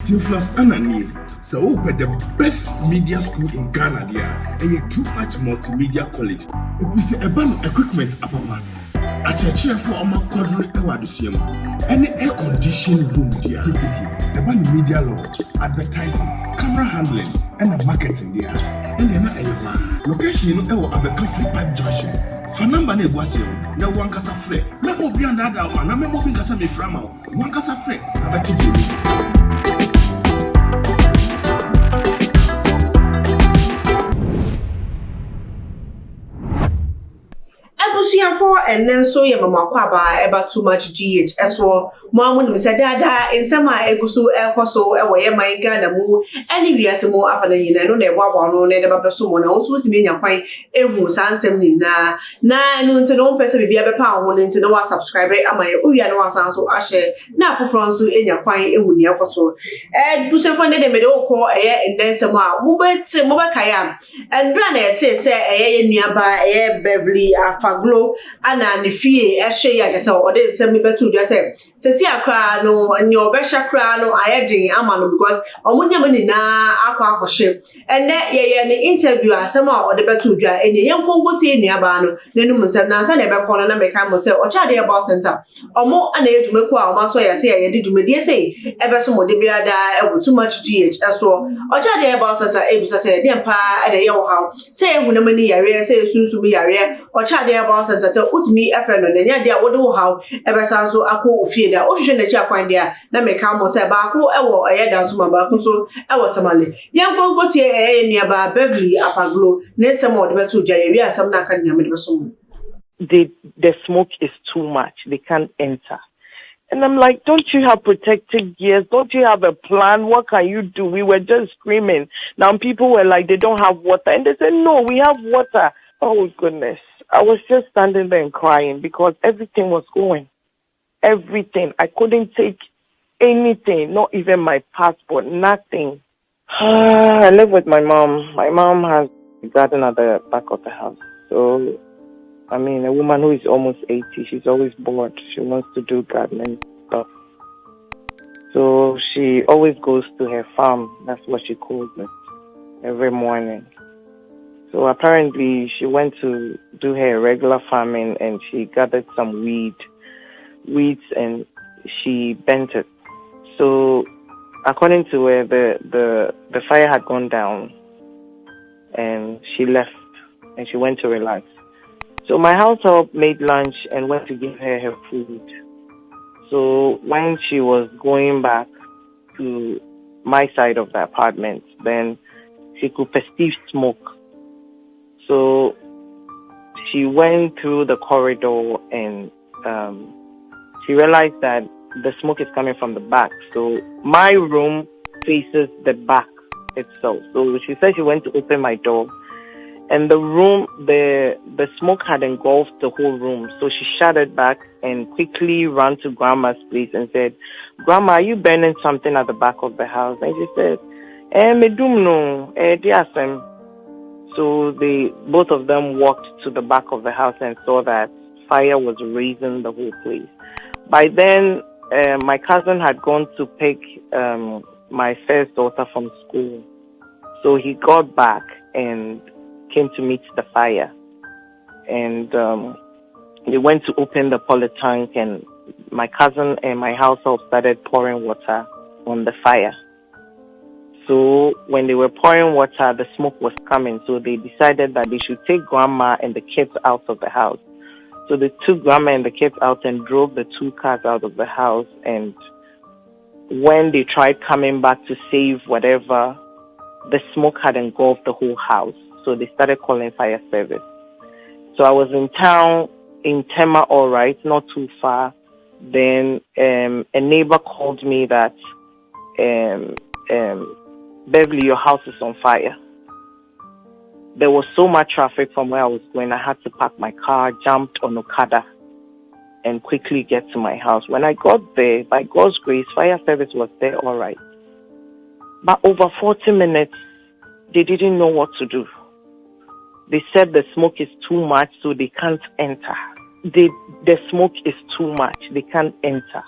Theophilus Anani, so open the best media school in Ghana there, and a too much multimedia college. If we say a ban equipment apapa, a chair for our quadri ewadisium, any air conditioned room there, the ban media law, advertising, camera handling, and the marketing there. And then a location or Abeka Free Park Junction. For number ne was no one casa free. No more beyond that one, I'm moving casa me from one casa free. For and then so ya mama kwaba eba too much GH as well. Mwamu ni said dada in sama egusu elkoso ewa ye my Ghana mu anywhere as more after the yina no ne baba no ne baba so mo na so timi nya kwan ehu sansem ni na no nti no pese bibia be pa ho nti no wa subscribe ama ye uya no wasan so ahye na afoforo so enya kwan ehu ne elkoso busefo ne de me de okọ eye ndensem a mo be kaya ndra na ye te se eye nuaba eye Beverly Afaglo ana ne fie ehwe ya kese ode nsem betu dwa se si akra no nye obehya kra no ayedin ama no because omunya mani na akwa ene ye ne interview asem a ode betu dwa ene yenkonkoti enuaba no nenum nsem na nsa na ebe kono na meka mo se ochade e ball center omo ana yedumeku a omo so ya se ye de dumedie se ebe so mode biada e too much GH eso ochade e ball center e bisa se de mpa ade ye wo haw se ehu na mani yare se sunsun yare ochade e ball center te utimi efe no nya de a wode wo haw ebe san so akọ ofie da ohwehwe na chi akwan dia na meka mo se ba ko ewo eyeda so ma ba ko so ewo tamale yenkonkoti enuaba Beverly Afaglo ne nsem o de betu dwa ye wi asem na kan nyame de beso mo. The smoke is too much. They can't enter. And I'm like, don't you have protective gears? Don't you have a plan? What can you do? We were just screaming. Now people were like, they don't have water. And they said, no, we have water. Oh, goodness. I was just standing there and crying because everything was going. Everything. I couldn't take anything, not even my passport, nothing. I live with my mom. My mom has a garden at the back of the house. So, I mean, a woman who is almost 80, she's always bored. She wants to do gardening stuff. So she always goes to her farm. That's what she calls it, every morning. So apparently she went to do her regular farming and she gathered some weeds and she bent it. So according to her, the fire had gone down and she left and she went to relax. So my household made lunch and went to give her food. So when she was going back to my side of the apartment, then she could perceive smoke. So she went through the corridor and she realized that the smoke is coming from the back. So my room faces the back itself. So she said she went to open my door and the room, the smoke had engulfed the whole room. So she shut it back and quickly ran to Grandma's place and said, Grandma, are you burning something at the back of the house? And she said, medumno, diasem. So both of them walked to the back of the house and saw that fire was raising the whole place. By then, my cousin had gone to pick my first daughter from school. So he got back and came to meet the fire. And they went to open the poly tank and my cousin and my household started pouring water on the fire. So when they were pouring water, the smoke was coming. So they decided that they should take Grandma and the kids out of the house. So they took Grandma and the kids out and drove the 2 cars out of the house. And when they tried coming back to save whatever, the smoke had engulfed the whole house. So they started calling fire service. So I was in town in Tema, all right, not too far. Then a neighbor called me that Beverly, your house is on fire. There was so much traffic from where I was going. I had to park my car, jumped on Okada, and quickly get to my house. When I got there, by God's grace, fire service was there all right. But over 40 minutes, they didn't know what to do. They said the smoke is too much, so they can't enter. The smoke is too much. They can't enter.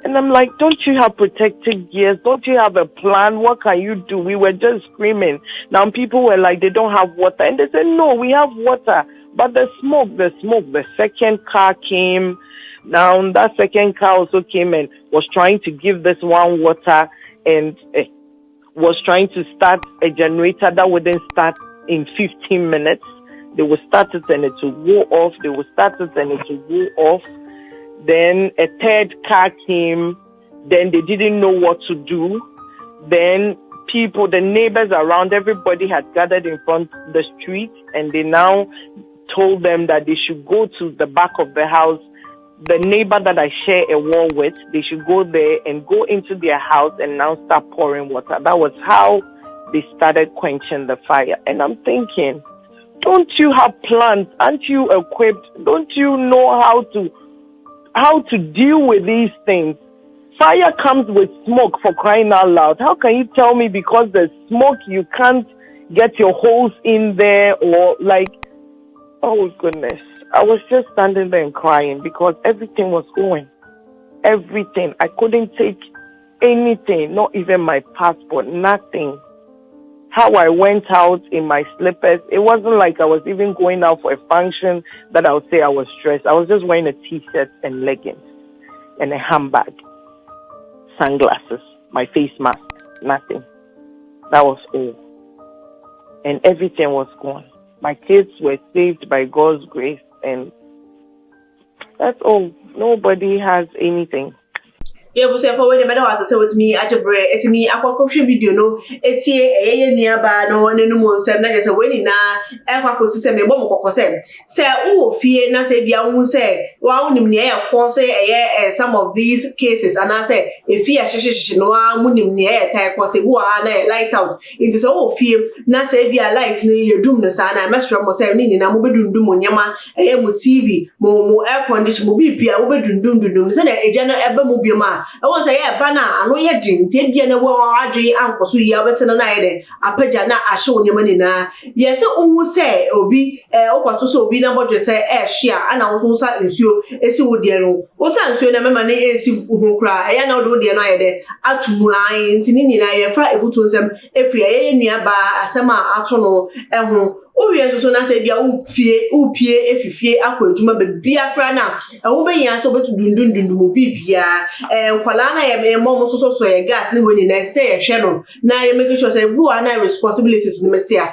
And I'm like, don't you have protective gears? Don't you have a plan? What can you do? We were just screaming. Now people were like, they don't have water. And they said, no, we have water. But the smoke, the second car came. Now that second car also came and was trying to give this one water and was trying to start a generator that wouldn't start in 15 minutes. They would start it and it would go off. They would start it and it would go off. Then a third car came. Then they didn't know what to do. Then people, the neighbors around, everybody had gathered in front of the street and they now told them that they should go to the back of the house. The neighbor that I share a wall with, they should go there and go into their house and now start pouring water. That was how they started quenching the fire. And I'm thinking, don't you have plans? Aren't you equipped? Don't you know how to deal with these things? Fire comes with smoke, for crying out loud. How can you tell me because there's smoke you can't get your hose in there or like, oh goodness. I was just standing there and crying because everything was going. Everything. I couldn't take anything, not even my passport, nothing. How I went out in my slippers, it wasn't like I was even going out for a function that I would say I was stressed. I was just wearing a t-shirt and leggings and a handbag, sunglasses, my face mask, nothing. That was all. And everything was gone. My kids were saved by God's grace, and that's all. Nobody has anything. Yeah, but for when the matter was with me, at a break, it's me, aquaculture video, no, it's a nearby, no, and no more, said that is a winning now, aquaculture system, a bomb or say, oh, fear, not say, Biaun say, wow, near, course, some of these cases, and I say, if fear, no, I'm near, take was a light out. It is all fear, not say, be a light near your doom, the sun, I must from myself, and I'm doing Yama, a TV, more air condition, mobile, I will do doom, send a general ever mobile. I want to say, Banner, I know your dreams, be an award, uncle, so you have a night, a pajana, I show your money now. Yes, who say, Obi, what to so be number to say, share, and also silence you, as you would, you know, or sans you never money is who cry, I know do the night, out to my intinini, I fight if to them every nearby, a summer, atono, and who. Oh, yes, so now say, be a fear, if you fear, I could be a crana, a woman, yes, over to do pipia, and Kualana, a mom so a gas, no winning, I say a channel. Now you're making sure, say, who are now responsibilities in the mistake.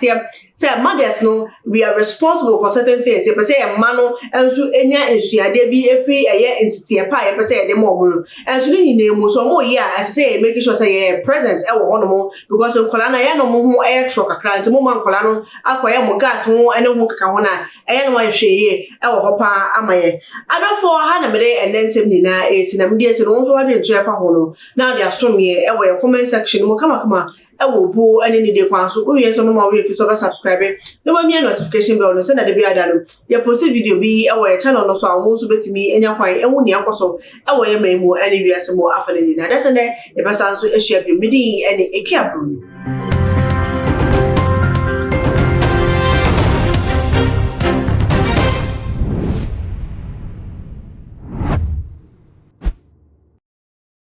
Say, mothers know we are responsible for certain things. If I say a mano, and so any issue, there be a free a year entity, a pie, if I say the more, and so you name so more, yeah, I say, making sure, say, present, I want more, because of Kualana, no more air truck, a client, Moman Colano, acquire gas mo ene ho kaka ho na eya no ahweye e wo hopa amaye adofo ha na mede enensem nyina esi na mede esi no so wadwe ntua fa ho no na de asomye e wo comment section mo kama e wo bo ene ni de kwan so wo yen so mo we fi so subscribe no ma mi notification bell no se na de bi ada no ye post video bi e wo channel no so awon so betimi enya kwan e wo ni akoso e wo ye maimu ene wiase mo afa na nyina da se ne e besa so ehia bi midi ene ekiabru